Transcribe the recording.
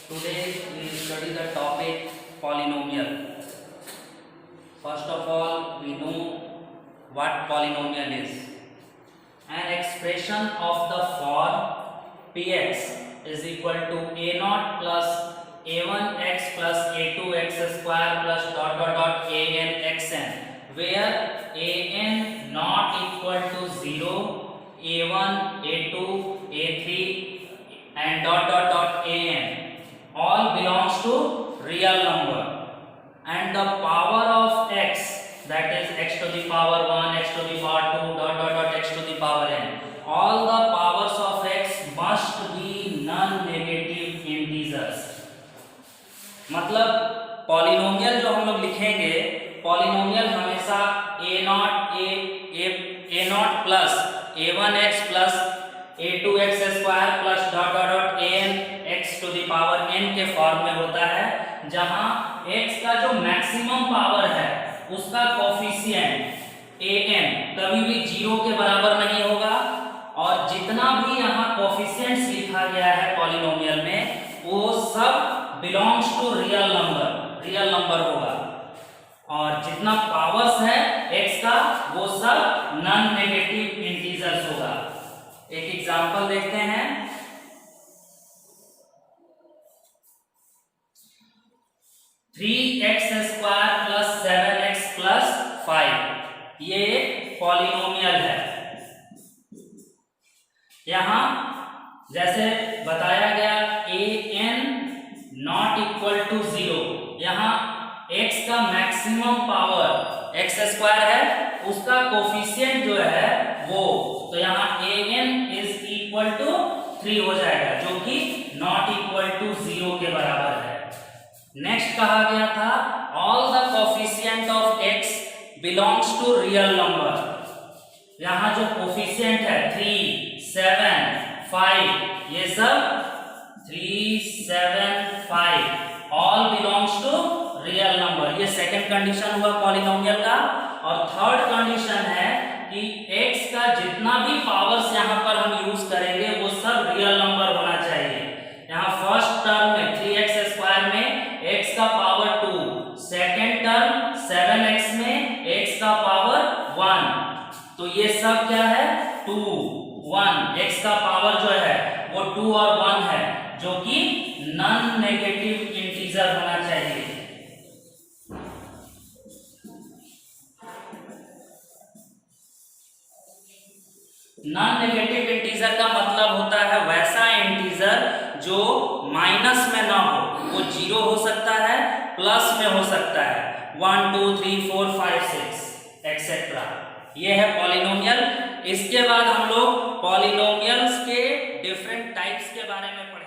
Today we study the topic polynomial. First of all, we know what polynomial is. An expression of the form px is equal to a0 plus a1x plus a2x square plus dot dot dot an xn, where an not equal to 0, a1, a2, a3 and dot dot dot an all belongs to real number, and the power of x, that is x to the power 1, x to the power 2, dot dot dot x to the power n, all the powers of x must be non-negative integers. मतलब polynomial जो हम लोग लिखेंगे, polynomial हमेशा a naught plus a1x plus a2x square plus dot dot dot an x to the power n के form में होता है, जहां x का जो मैक्सिमम पावर है उसका कोफिशिएंट an कभी भी 0 के बराबर नहीं होगा, और जितना भी यहाँ कोफिशिएंट्स लिखा गया है पॉलिनोमियल में वो सब बिलोंग्स टू रियल नंबर होगा, और जितना पावर्स है x का वो सब नॉन नेगेटिव इंटीजर्स होगा। एक एग्जांपल देखते हैं। 3x square plus 7x plus 5 ये एक पॉलिनोमियल है। यहां जैसे बताया गया an नॉट इक्वल टू 0, यहां x का मैक्सिमम पावर x स्क्वायर है, उसका कोफिशिएंट जो है वो, तो यहाँ an इज इक्वल टू 3 हो जाएगा, जो कि नॉट इक्वल टू 0 के बराबर है। नेक्स्ट कहा गया था all the coefficient of x belongs to real number. यहाँ जो कोफिशिएंट है 3, 7, 5 ये सब 3, 7, 5 all belongs to real number, ये सेकंड कंडीशन हुआ पॉलिनोमियल का। और थर्ड कंडीशन है कि x का जितना भी पावर्स यहाँ पर हम यूज करेंगे वो सब रियल नंबर होना चाहिए। यहाँ फर्स्ट टर्म में 3x स्क्वायर में x का पावर 2, सेकेंड टर्म 7x में x का पावर 1, तो ये सब क्या है 2, 1, x का पावर जो है वो 2 और 1 है, जो कि नॉन नेगेटिव इंटीजर होना चाहिए। नॉन नेगेटिव इंटीजर का मतलब होता है वैसा इंटीजर जो माइनस में ना हो, वो 0 हो सकता है, प्लस में हो सकता है 1, 2, 3, 4, 5, 6 एक्सेट्रा। ये है पॉलिनोमियल। इसके बाद हम लोग पॉलिनोमियल्स के डिफरेंट टाइप्स के बारे में पढ़ेंगे।